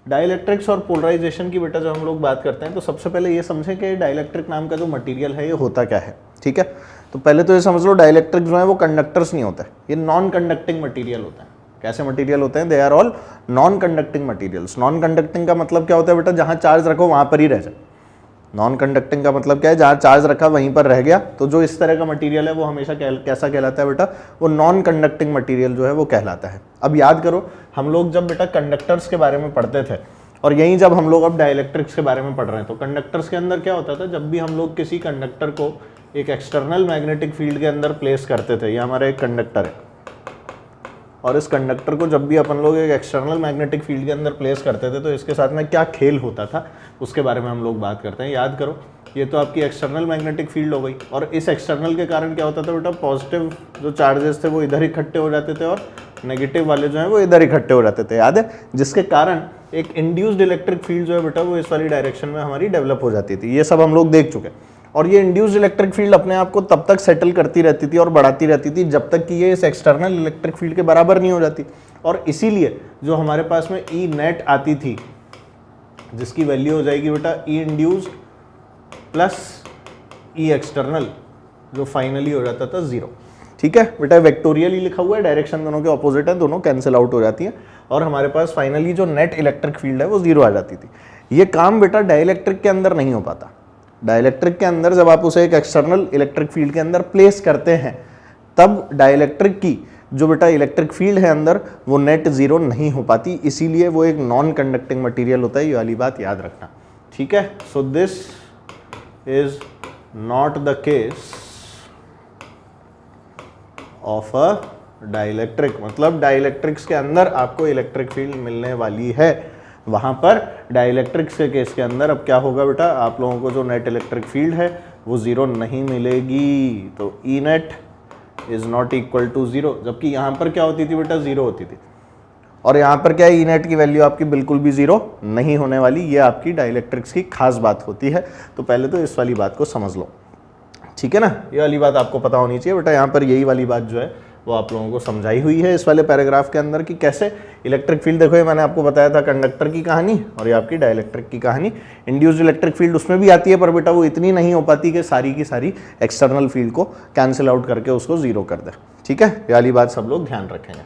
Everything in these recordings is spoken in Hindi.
डाइलेक्ट्रिक्स और पोलराइजेशन की बेटा जब हम लोग बात करते हैं तो सबसे पहले ये समझें कि डाइलेक्ट्रिक नाम का जो मटेरियल है ये होता क्या है, ठीक है। तो पहले तो ये समझ लो डाइलेक्ट्रिक जो है वो कंडक्टर्स नहीं होता है, ये नॉन कंडक्टिंग मटेरियल होता है। कैसे मटेरियल होते हैं? They are all non conducting materials. Non conducting का मतलब क्या होता है बेटा? जहाँ चार्ज रखो वहाँ पर ही रह जाए। नॉन कंडक्टिंग का मतलब क्या है? जहाँ चार्ज रखा वहीं पर रह गया। तो जो इस तरह का मटेरियल है वो हमेशा कैसा कहलाता है बेटा? वो नॉन कंडक्टिंग मटेरियल जो है वो कहलाता है। अब याद करो, हम लोग जब बेटा कंडक्टर्स के बारे में पढ़ते थे और यहीं जब हम लोग अब डाइलेक्ट्रिक्स के बारे में पढ़ रहे हैं, तो कंडक्टर्स के अंदर क्या होता था? जब भी हम लोग किसी कंडक्टर को एक एक्सटर्नल मैग्नेटिक फील्ड के अंदर प्लेस करते थे, ये हमारा एक कंडक्टर है और इस कंडक्टर को जब भी अपन लोग एक एक्सटर्नल मैग्नेटिक फील्ड के अंदर प्लेस करते थे तो इसके साथ में क्या खेल होता था उसके बारे में हम लोग बात करते हैं। याद करो, ये तो आपकी एक्सटर्नल मैग्नेटिक फील्ड हो गई और इस एक्सटर्नल के कारण क्या होता था बेटा? पॉजिटिव जो चार्जेस थे वो इधर इकट्ठे हो जाते थे और नेगेटिव वाले जो हैं वो इधर इकट्ठे हो जाते थे, याद है? जिसके कारण एक इंड्यूस्ड इलेक्ट्रिक फील्ड जो है बेटा वो इस वाली डायरेक्शन में हमारी डेवलप हो जाती थी। ये सब हम लोग देख चुके हैं। और ये इंड्यूस्ड इलेक्ट्रिक फील्ड अपने आप को तब तक सेटल करती रहती थी और बढ़ाती रहती थी जब तक कि ये इस एक्सटर्नल इलेक्ट्रिक फील्ड के बराबर नहीं हो जाती। और इसीलिए जो हमारे पास में ई नेट आती थी, जिसकी वैल्यू हो जाएगी बेटा ई इंड्यूस्ड प्लस ई एक्सटर्नल, जो फाइनली हो जाता था 0। ठीक है बेटा, वेक्टोरियल ही लिखा हुआ है, डायरेक्शन दोनों के ऑपोजिट है, दोनों कैंसिल आउट हो जाती है और हमारे पास फाइनली जो नेट इलेक्ट्रिक फील्ड है वो 0 आ जाती थी। ये काम बेटा डाइलेक्ट्रिक के अंदर नहीं हो पाता। डाइलेक्ट्रिक के अंदर जब आप उसे एक एक्सटर्नल इलेक्ट्रिक फील्ड के अंदर प्लेस करते हैं तब डाइलेक्ट्रिक की जो बेटा इलेक्ट्रिक फील्ड है अंदर वो नेट 0 नहीं हो पाती, इसीलिए वो एक नॉन कंडक्टिंग मटेरियल होता है। ये वाली बात याद रखना, ठीक है। So this is not the case of a dielectric. मतलब डाइलेक्ट्रिक्स के अंदर आपको इलेक्ट्रिक फील्ड मिलने वाली है, वहां पर डाइलेक्ट्रिक्स के केस के अंदर अब क्या होगा बेटा? आप लोगों को जो नेट इलेक्ट्रिक फील्ड है वो 0 नहीं मिलेगी। तो E net is not equal to 0, जबकि यहां पर क्या होती थी बेटा? 0 होती थी। और यहां पर क्या है? ई नेट की वैल्यू आपकी बिल्कुल भी 0 नहीं होने वाली। ये आपकी डाइलेक्ट्रिक्स की खास बात होती है। तो पहले तो इस वाली बात को समझ लो, ठीक है ना? ये वाली बात आपको पता होनी चाहिए बेटा। यहाँ पर यही वाली बात जो है वो आप लोगों को समझाई हुई है इस वाले पैराग्राफ के अंदर कि कैसे इलेक्ट्रिक फील्ड, देखो ये मैंने आपको बताया था कंडक्टर की कहानी और ये आपकी डाइलेक्ट्रिक की कहानी। इंड्यूस्ड इलेक्ट्रिक फील्ड उसमें भी आती है पर बेटा वो इतनी नहीं हो पाती कि सारी की सारी एक्सटर्नल फील्ड को कैंसिल आउट करके उसको 0 कर दे, ठीक है? ये वाली बात सब लोग ध्यान रखेंगे।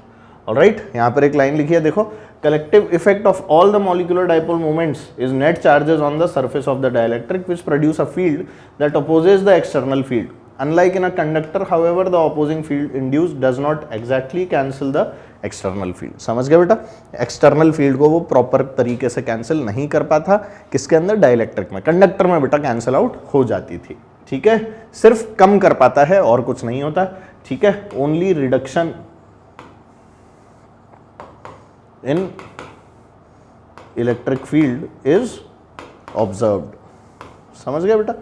ऑलराइट, यहाँ पर एक लाइन लिखी है, देखो, collective effect of all the molecular dipole moments is net charges on the surface of the dielectric which produce a field that opposes the external field. Unlike in a conductor, however, the opposing field induced does not exactly cancel the external field. समझ गए बेटा? एक्सटर्नल फील्ड को वो प्रॉपर तरीके से कैंसिल नहीं कर पाता, किसके अंदर? डाइलेक्ट्रिक में। कंडक्टर में बेटा कैंसिल आउट हो जाती थी, ठीक है? सिर्फ कम कर पाता है और कुछ नहीं होता, ठीक है? Only reduction in electric field is observed। समझ गए बेटा?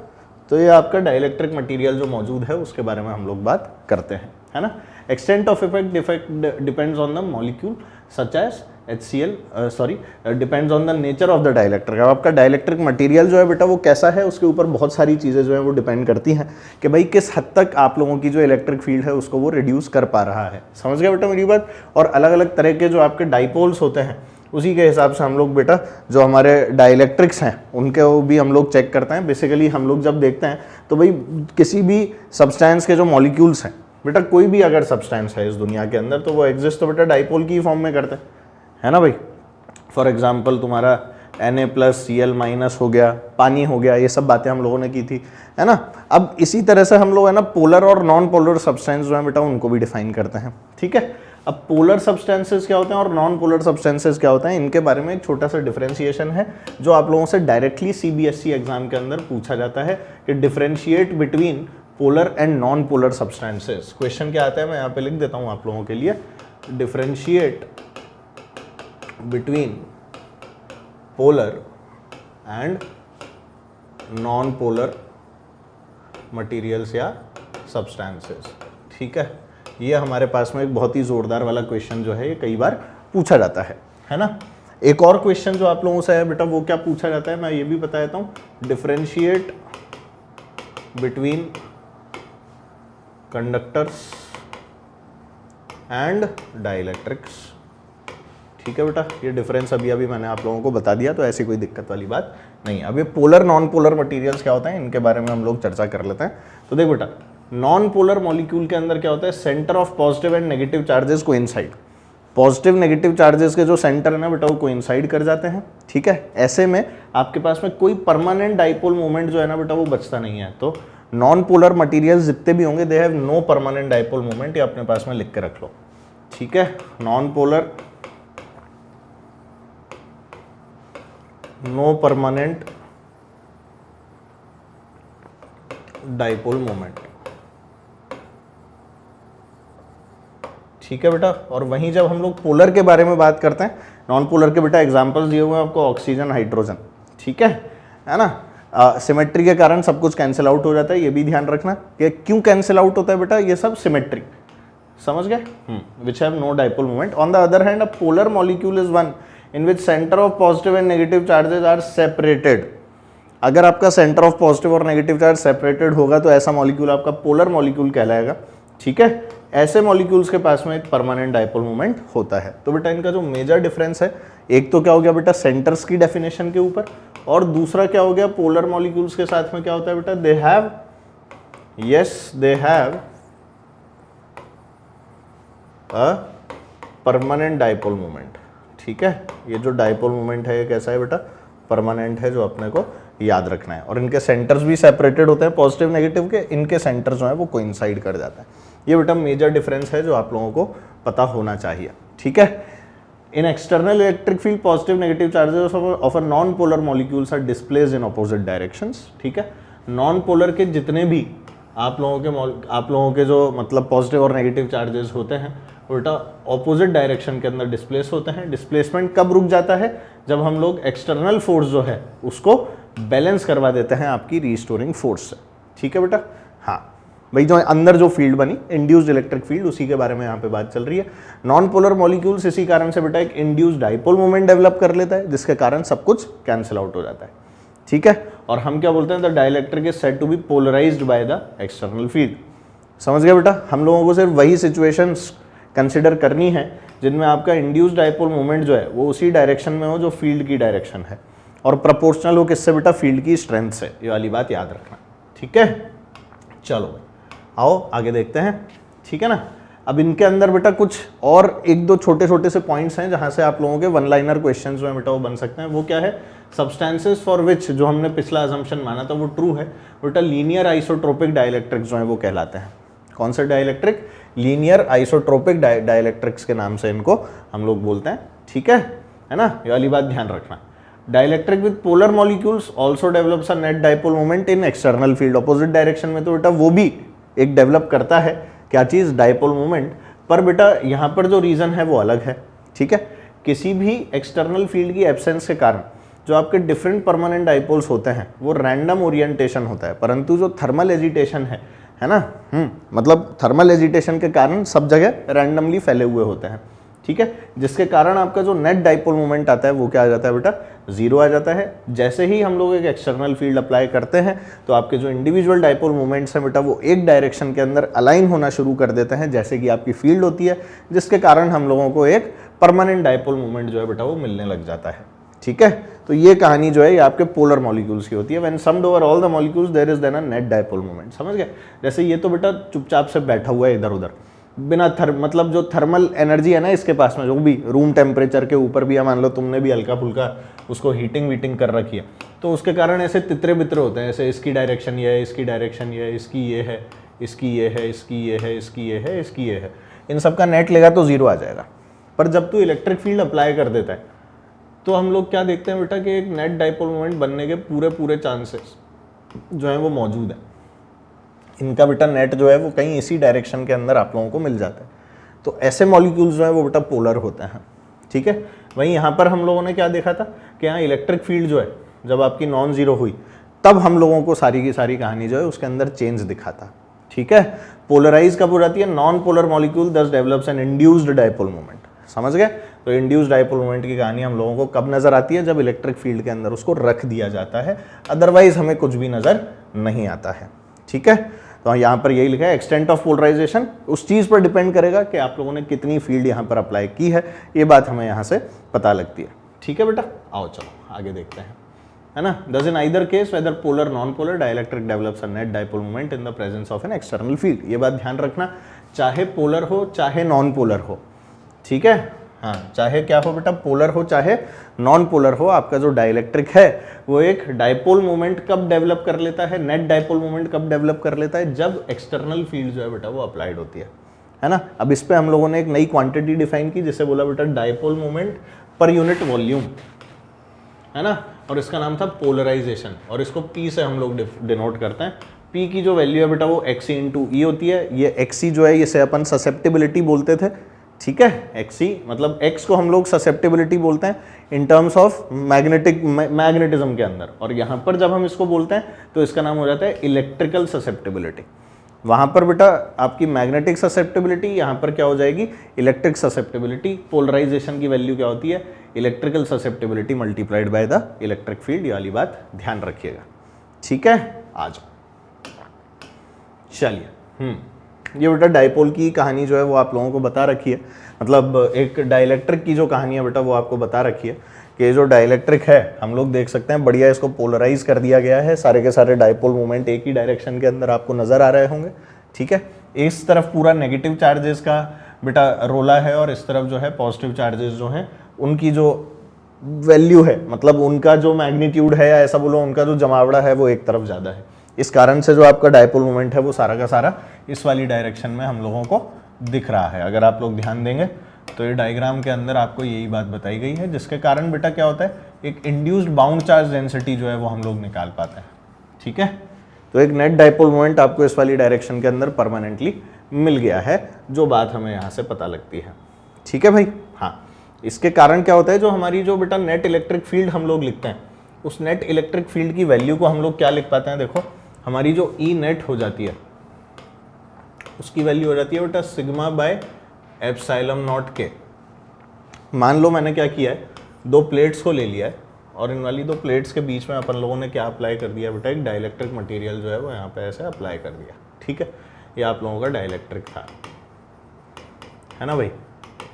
तो ये आपका डाइलेक्ट्रिक मटेरियल जो मौजूद है उसके बारे में हम लोग बात करते हैं, है ना? Extent of effect depends on the molecule such as HCl, depends on the nature of the dielectric. अब आपका डाइलेक्ट्रिक मटेरियल जो है बेटा वो कैसा है उसके ऊपर बहुत सारी चीज़ें जो है वो डिपेंड करती हैं कि भाई किस हद तक आप लोगों की जो इलेक्ट्रिक फील्ड है उसको वो रिड्यूस कर पा रहा है। समझ गए बेटा मेरी बात? और अलग अलग तरह के जो आपके डाइपोल्स होते हैं उसी के हिसाब से हम लोग बेटा जो हमारे डाइलेक्ट्रिक्स हैं उनके वो भी हम लोग चेक करते हैं। बेसिकली हम लोग जब देखते हैं तो भाई किसी भी सब्सटेंस के जो मॉलिक्यूल्स हैं बेटा, कोई भी अगर सब्सटेंस है इस दुनिया के अंदर तो वो एग्जिस्ट तो बेटा डाइपोल की फॉर्म में करते हैं, है ना भाई? फॉर एग्जाम्पल तुम्हारा Na+Cl- हो गया, पानी हो गया, ये सब बातें हम लोगों ने की थी, है ना? अब इसी तरह से हम लोग है ना पोलर और नॉन पोलर सब्सटेंस जो है बेटा उनको भी डिफाइन करते हैं, ठीक है? अब पोलर सब्सटेंसेस क्या होते हैं और नॉन पोलर सब्सटेंसेस क्या होते हैं, इनके बारे में एक छोटा सा डिफरेंशिएशन है जो आप लोगों से डायरेक्टली CBSE एग्जाम के अंदर पूछा जाता है कि differentiate between polar and non polar substances. Question क्या आता है मैं यहाँ पे लिख देता हूँ आप लोगों के लिए, differentiate between polar and non polar materials या सब्सटेंसेस, ठीक है? ये हमारे पास में एक बहुत ही जोरदार वाला क्वेश्चन जो है ये कई बार पूछा जाता है ना? एक और क्वेश्चन जो आप लोगों से है बेटा वो क्या पूछा जाता है मैं ये भी बता देता हूँ, differentiate between conductors and dielectrics, ठीक है बेटा, ये डिफरेंस अभी अभी मैंने आप लोगों को बता दिया, तो ऐसी कोई दिक्कत वाली बात नहीं। अब ये पोलर नॉन पोलर मटेरियल्स क्या होते हैं, इनके बारे में हम लोग चर्चा कर लेते हैं। तो देख बेटा, नॉन पोलर मॉलिक्यूल के अंदर क्या होता है, centre of positive and negative charges coincide. Positive negative charges के जो सेंटर है ना बेटा, वो कोइंसाइड कर जाते हैं, ठीक है। ऐसे में आपके पास में कोई परमानेंट डाइपोल मोमेंट जो है ना बेटा, वो बचता नहीं है। तो नॉन पोलर मटेरियल्स जितने भी होंगे, they have no permanent dipole moment, ये अपने पास में लिख के रख लो, ठीक है। Non polar, no permanent dipole moment, ठीक है बेटा। और वहीं जब हम लोग पोलर के बारे में बात करते हैं, नॉन पोलर के बेटा एग्जांपल्स दिए हुए हैं आपको, ऑक्सीजन, हाइड्रोजन, ठीक है ना। सिमेट्री के कारण सब कुछ कैंसिल आउट हो जाता है, ये भी ध्यान रखना कि क्यों कैंसिल आउट होता है बेटा, ये सब सिमेट्री, समझ गए, which have no dipole moment. On the other hand, a polar molecule is one in which centre of positive and negative charges are separated. अगर आपका सेंटर ऑफ पॉजिटिव और नेगेटिव चार्ज सेपरेटेड होगा तो ऐसा मॉलिक्यूल आपका पोलर मॉलिक्यूल कहलाएगा, ठीक है। ऐसे मॉलिक्यूल्स के पास में एक परमानेंट डाइपोल मोमेंट होता है। तो बेटा इनका जो मेजर डिफरेंस है, एक तो क्या हो गया बेटा सेंटर्स की डेफिनेशन के ऊपर, और दूसरा क्या हो गया पोलर मॉलिक्यूल्स के साथ में क्या होता है बेटा, they have, yes they have a permanent dipole moment, ठीक है। ये जो डाइपोल मोमेंट है ये कैसा है बेटा, परमानेंट है, जो अपने को याद रखना है। और इनके सेंटर्स भी सेपरेटेड होते हैं पॉजिटिव नेगेटिव के, इनके सेंटर जो है वो कोइंसाइड कर जाता है। ये बेटा मेजर डिफरेंस है जो आप लोगों को पता होना चाहिए, ठीक है। In external electric field positive negative charges of a non polar molecules are displaced in opposite directions, ठीक है। नॉन पोलर के जितने भी आप लोगों के जो मतलब पॉजिटिव और नेगेटिव चार्जेस होते हैं, उल्टा ऑपोजिट डायरेक्शन के अंदर डिस्प्लेस होते हैं। डिस्प्लेसमेंट कब रुक जाता है, जब हम लोग एक्सटर्नल फोर्स जो है उसको बैलेंस करवा देते हैं आपकी रीस्टोरिंग फोर्स से, ठीक है बेटा। हाँ भाई, जो अंदर जो फील्ड बनी इंड्यूस्ड इलेक्ट्रिक फील्ड, उसी के बारे में यहाँ पे बात चल रही है। नॉन पोलर मॉलिक्यूल्स इसी कारण से बेटा एक इंड्यूस्ड डाइपोल मोमेंट डेवलप कर लेता है, जिसके कारण सब कुछ कैंसिल आउट हो जाता है, ठीक है। और हम क्या बोलते हैं, the dielectric is said to be polarised by the external field. समझ गए बेटा, हम लोगों को सिर्फ वही सिचुएशंस कंसिडर करनी है जिनमें आपका इंड्यूस्ड डाइपोल मोमेंट जो है वो उसी डायरेक्शन में हो जो फील्ड की डायरेक्शन है, और प्रोपोर्शनल हो किससे बेटा, फील्ड की स्ट्रेंथ से। ये वाली बात याद रखना, ठीक है। चलो आओ आगे देखते हैं, ठीक है ना। अब इनके अंदर बेटा कुछ और एक दो छोटे छोटे से पॉइंट्स हैं जहां से आप लोगों के वन लाइनर क्वेश्चन जो है बेटा वो बन सकते हैं। वो क्या है, सब्सटेंसेस फॉर विच, जो हमने पिछला अजम्पशन माना था वो ट्रू है बेटा, लीनियर आइसोट्रोपिक डाइलेक्ट्रिक्स जो है वो कहलाते हैं। कौन सा डाइलेक्ट्रिक, लीनियर आइसोट्रोपिक डाइलेक्ट्रिक्स के नाम से इनको हम लोग बोलते हैं, ठीक है ना। ये वाली बात ध्यान रखना। Dielectric with polar molecules also develops a net dipole moment in external field. Opposite direction में तो बेटा वो भी एक डेवलप करता है, क्या चीज़, डाइपोल मोमेंट। पर बेटा यहाँ पर जो रीज़न है वो अलग है, ठीक है। किसी भी एक्सटर्नल फील्ड की एब्सेंस के कारण जो आपके डिफरेंट परमानेंट डाइपोल्स होते हैं वो रैंडम ओरिएंटेशन होता है, परंतु जो थर्मल एजिटेशन है ना, मतलब थर्मल एजिटेशन के कारण सब जगह रैंडमली फैले हुए होते हैं, ठीक है। जिसके कारण आपका जो नेट डाइपोल मोमेंट आता है वो क्या आ जाता है बेटा, जीरो आ जाता है। जैसे ही हम लोग एक एक्सटर्नल फील्ड अप्लाई करते हैं तो आपके जो इंडिविजुअल डाइपोल मोमेंट्स हैं बेटा वो एक डायरेक्शन के अंदर अलाइन होना शुरू कर देते हैं, जैसे कि आपकी फील्ड होती है, जिसके कारण हम लोगों को एक परमानेंट डाइपोल मोमेंट जो है बेटा वो मिलने लग जाता है, ठीक है। तो ये कहानी जो है ये आपके पोलर मॉलिक्यूल्स की होती है। When summed over all the molecules there is then a net dipole moment. समझ गए, जैसे ये तो बेटा चुपचाप से बैठा हुआ है इधर उधर, बिना मतलब जो थर्मल एनर्जी है ना इसके पास में, जो भी रूम टेम्परेचर के ऊपर भी, मान लो तुमने भी हल्का फुल्का उसको हीटिंग वीटिंग कर रखी है, तो उसके कारण ऐसे तितरे बितरे होते हैं, ऐसे इसकी डायरेक्शन ये है, इसकी डायरेक्शन ये है, इसकी ये है, इसकी ये है, इसकी ये है, इसकी ये है, इसकी ये है, इन सब का नेट लेगा तो जीरो आ जाएगा। पर जब तू इलेक्ट्रिक फील्ड अप्लाई कर देता है तो हम लोग क्या देखते हैं बेटा कि एक नेट डाइपोल मोमेंट बनने के पूरे चांसेस जो है वो मौजूद है। इनका बेटा नेट जो है वो कहीं इसी डायरेक्शन के अंदर आप लोगों को मिल जाता है। तो ऐसे मॉलिक्यूल्स जो है वो बेटा पोलर होते हैं, ठीक है। वहीं यहाँ पर हम लोगों ने क्या देखा था कि यहाँ इलेक्ट्रिक फील्ड जो है जब आपकी नॉन जीरो हुई तब हम लोगों को सारी की सारी कहानी जो है उसके अंदर चेंज दिखा था, ठीक है। पोलराइज कब हो जाती है, non polar molecule thus develops an induced dipole moment. समझ गए, तो इंड्यूस्ड डाइपोल मोमेंट की कहानी हम लोगों को कब नजर आती है, जब इलेक्ट्रिक फील्ड के अंदर उसको रख दिया जाता है, अदरवाइज हमें कुछ भी नजर नहीं आता है, ठीक है। तो यहाँ पर यही लिखा है एक्सटेंट ऑफ पोलराइजेशन उस चीज़ पर डिपेंड करेगा कि आप लोगों ने कितनी फील्ड यहाँ पर अप्लाई की है, ये बात हमें यहाँ से पता लगती है। ठीक है बेटा, आओ चलो आगे देखते हैं, है ना। Does in either case weather polar non polar dielectric develops a net dipole moment in the presence of an external field. ये बात ध्यान रखना, चाहे पोलर हो चाहे नॉन पोलर हो, ठीक है। हाँ, चाहे क्या हो बेटा, पोलर हो चाहे नॉन पोलर हो, आपका जो डाइलेक्ट्रिक है वो एक डाइपोल मोमेंट कब डेवलप कर लेता है, नेट डाइपोल मोमेंट कब डेवलप कर लेता है, जब एक्सटर्नल फील्ड जो है बेटा वो अप्लाइड होती है ना। अब इस पे हम लोगों ने एक नई क्वांटिटी डिफाइन की जिसे बोला बेटा dipole moment per unit volume, है ना, और इसका नाम था पोलराइजेशन, और इसको P से हम लोग डिनोट करते हैं। P की जो वैल्यू है बेटा वो XE इंटू ई होती है। ये XE जो है इसे अपन ससेप्टिबिलिटी बोलते थे, ठीक है। XE मतलब X को हम लोग ससेप्टिबिलिटी बोलते हैं इन टर्म्स ऑफ मैग्नेटिज्म के अंदर, और यहाँ पर जब हम इसको बोलते हैं तो इसका नाम हो जाता है इलेक्ट्रिकल ससेप्टिबिलिटी। वहाँ पर बेटा आपकी मैग्नेटिक ससेप्टिबिलिटी, यहाँ पर क्या हो जाएगी इलेक्ट्रिक ससेप्टिबिलिटी। पोलराइजेशन की वैल्यू क्या होती है, electrical susceptibility multiplied by the electric field. ये वाली बात ध्यान रखिएगा, ठीक है। आ जाओ, चलिए ये बेटा डाइपोल की कहानी जो है वो आप लोगों को बता रखी है, मतलब एक डाइलेक्ट्रिक की जो कहानी है बेटा वो आपको बता रखी है कि जो डाइलेक्ट्रिक है हम लोग देख सकते हैं बढ़िया इसको पोलराइज कर दिया गया है। सारे के सारे डाइपोल मोमेंट एक ही डायरेक्शन के अंदर आपको नजर आ रहे होंगे, ठीक है। इस तरफ पूरा नेगेटिव चार्जेस का बेटा रोला है, और इस तरफ जो है पॉजिटिव चार्जेस जो हैं उनकी जो वैल्यू है, मतलब उनका जो मैग्नीट्यूड है, या ऐसा बोलो उनका जो जमावड़ा है वो एक तरफ ज़्यादा है। इस कारण से जो आपका डाइपोल मोमेंट है वो सारा का सारा इस वाली डायरेक्शन में हम लोगों को दिख रहा है। अगर आप लोग ध्यान देंगे तो ये डायग्राम के अंदर आपको यही बात बताई गई है, जिसके कारण बेटा क्या होता है, एक इंड्यूस्ड बाउंड चार्ज डेंसिटी जो है वो हम लोग निकाल पाते हैं, ठीक है। तो एक नेट डाइपोल मोमेंट आपको इस वाली डायरेक्शन के अंदर परमानेंटली मिल गया है, जो बात हमें यहाँ से पता लगती है, ठीक है भाई। हाँ, इसके कारण क्या होता है, जो हमारी जो बेटा नेट इलेक्ट्रिक फील्ड हम लोग लिखते हैं, उस नेट इलेक्ट्रिक फील्ड की वैल्यू को हम लोग क्या लिख पाते हैं, देखो हमारी जो ई नेट हो जाती है उसकी वैल्यू हो जाती है बेटा सिग्मा बाय एप्सिलॉन नॉट के। मान लो मैंने क्या किया है, दो प्लेट्स को ले लिया है, और इन वाली दो प्लेट्स के बीच में अपन लोगों ने क्या अप्लाई कर दिया बेटा, एक डाइलेक्ट्रिक मटेरियल जो है वो यहाँ पे ऐसे अप्लाई कर दिया, ठीक है। ये आप लोगों का डाइलेक्ट्रिक था, है ना भाई।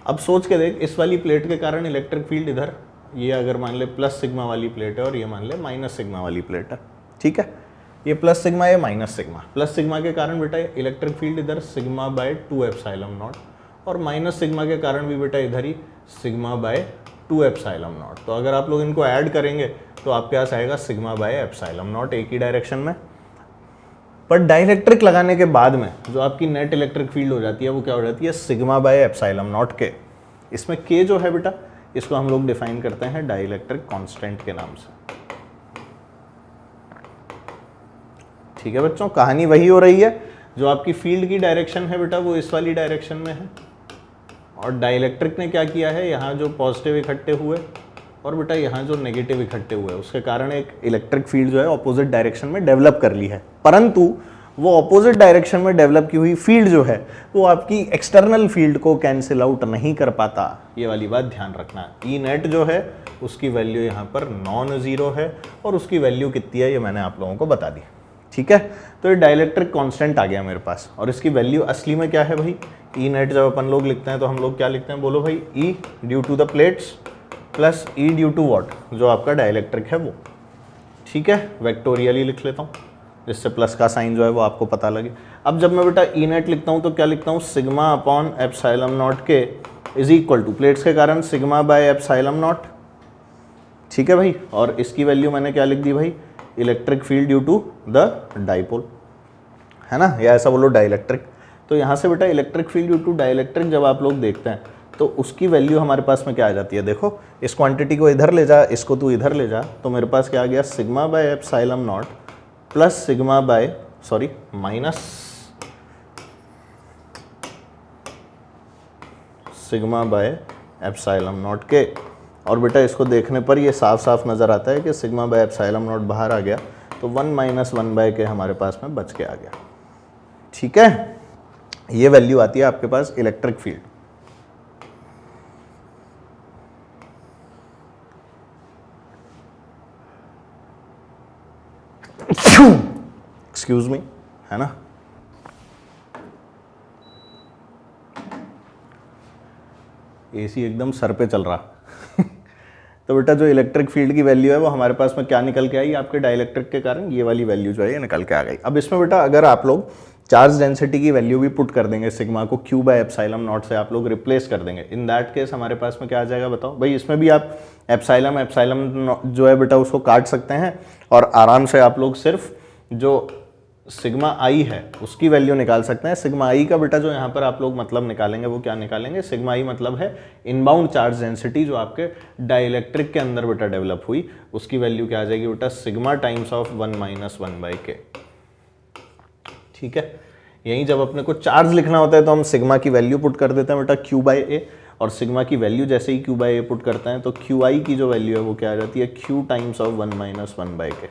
अब सोच के देख, इस वाली प्लेट के कारण इलेक्ट्रिक फील्ड इधर, ये अगर मान ले प्लस सिग्मा वाली प्लेट है और ये मान ले माइनस सिग्मा वाली प्लेट है, ठीक है। ये प्लस सिग्मा, ये माइनस सिग्मा। प्लस सिग्मा के कारण बेटा इलेक्ट्रिक फील्ड इधर सिग्मा बाय 2 एप्सिलॉन नॉट, और माइनस सिग्मा के कारण भी बेटा इधर ही सिग्मा बाय 2 एप्सिलॉन नॉट। तो अगर आप लोग इनको ऐड करेंगे तो आपके पास आएगा सिग्मा बाय एप्सिलॉन नॉट एक ही डायरेक्शन में। पर डाइलेक्ट्रिक लगाने के बाद में जो आपकी नेट इलेक्ट्रिक फील्ड हो जाती है वो क्या हो जाती है, सिग्मा बाय एप्सिलॉन नॉट के। इसमें के जो है बेटा इसको हम लोग डिफाइन करते हैं डाइलेक्ट्रिक कांस्टेंट के नाम से, ठीक है बच्चों। कहानी वही हो रही है, जो आपकी फील्ड की डायरेक्शन है बेटा वो इस वाली डायरेक्शन में है, और डाइलेक्ट्रिक ने क्या किया है, यहाँ जो पॉजिटिव इकट्ठे हुए और बेटा यहाँ जो नेगेटिव इकट्ठे हुए, उसके कारण एक इलेक्ट्रिक फील्ड जो है ऑपोजिट डायरेक्शन में डेवलप कर ली है। परंतु वो ऑपोजिट डायरेक्शन में डेवलप की हुई फील्ड जो है वो आपकी एक्सटर्नल फील्ड को कैंसिल आउट नहीं कर पाता, ये वाली बात ध्यान रखना। ई नेट जो है उसकी वैल्यू यहाँ पर नॉन ज़ीरो है, और उसकी वैल्यू कितनी है ये मैंने आप लोगों को बता दी, ठीक है। तो ये डाइलेक्ट्रिक कांस्टेंट आ गया मेरे पास, और इसकी वैल्यू असली में क्या है भाई, ई नेट जब अपन लोग लिखते हैं तो हम लोग क्या लिखते हैं, बोलो भाई, E due to the plates plus E due to what, जो आपका डाइलेक्ट्रिक है वो, ठीक है। वेक्टोरियली लिख लेता हूँ जिससे प्लस का साइन जो है वो आपको पता लगे। अब जब मैं बेटा ई नेट लिखता हूँ तो क्या लिखता हूँ, सिग्मा अपॉन एप्सिलॉन नॉट के इज इक्वल टू, प्लेट्स के कारण सिग्मा बाय एप्सिलॉन नॉट, ठीक है भाई। और इसकी वैल्यू मैंने क्या लिख दी भाई, electric field due to the dipole, है ना, या ऐसा बोलो डाइलेक्ट्रिक। तो यहाँ से बेटा electric field due to dielectric जब आप लोग देखते हैं तो उसकी वैल्यू हमारे पास में क्या आ जाती है, देखो इस क्वांटिटी को इधर ले जा, इसको तू इधर ले जा, तो मेरे पास क्या आ गया, sigma by epsilon not plus sigma bye minus sigma by epsilon not के। और बेटा इसको देखने पर ये साफ साफ नज़र आता है कि सिग्मा बाय एप्सिलॉन नॉट बाहर आ गया, तो 1 माइनस 1 बाय के हमारे पास में बच के आ गया, ठीक है। ये वैल्यू आती है आपके पास इलेक्ट्रिक फील्ड। एक्सक्यूज मी, है ना, एसी एकदम सर पे चल रहा तो बेटा जो इलेक्ट्रिक फील्ड की वैल्यू है वो हमारे पास में क्या निकल के आई, आपके डाइलेक्ट्रिक के कारण ये वाली वैल्यू जो है ये निकल के आ गई। अब इसमें बेटा अगर आप लोग चार्ज डेंसिटी की वैल्यू भी पुट कर देंगे, सिग्मा को Q बाय एप्सिलॉन नॉट से आप लोग रिप्लेस कर देंगे, इन दैट केस हमारे पास में क्या आ जाएगा बताओ भाई। इसमें भी आप एप्सिलॉन जो है बेटा उसको काट सकते हैं और आराम से आप लोग सिर्फ जो सिग्मा आई है उसकी वैल्यू निकाल सकते हैं। सिग्मा आई का बेटा जो यहाँ पर आप लोग मतलब निकालेंगे वो क्या निकालेंगे, सिग्मा आई मतलब है इनबाउंड चार्ज डेंसिटी जो आपके डाइलेक्ट्रिक के अंदर बेटा डेवलप हुई, उसकी वैल्यू क्या आ जाएगी बेटा, सिग्मा टाइम्स ऑफ 1 - 1/k। ठीक है, यहीं जब अपने को चार्ज लिखना होता है तो हम सिग्मा की वैल्यू पुट कर देते हैं बेटा Q बाई ए, और सिग्मा की वैल्यू जैसे ही Q बाई ए पुट करते हैं तो Qi की जो वैल्यू है वो क्या आ जाती है, Q टाइम्स ऑफ 1 - 1/k।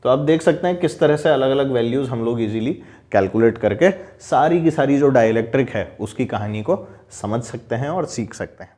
तो आप देख सकते हैं किस तरह से अलग अलग वैल्यूज़ हम लोग इजीली कैलकुलेट करके सारी की सारी जो डाइलेक्ट्रिक है उसकी कहानी को समझ सकते हैं और सीख सकते हैं।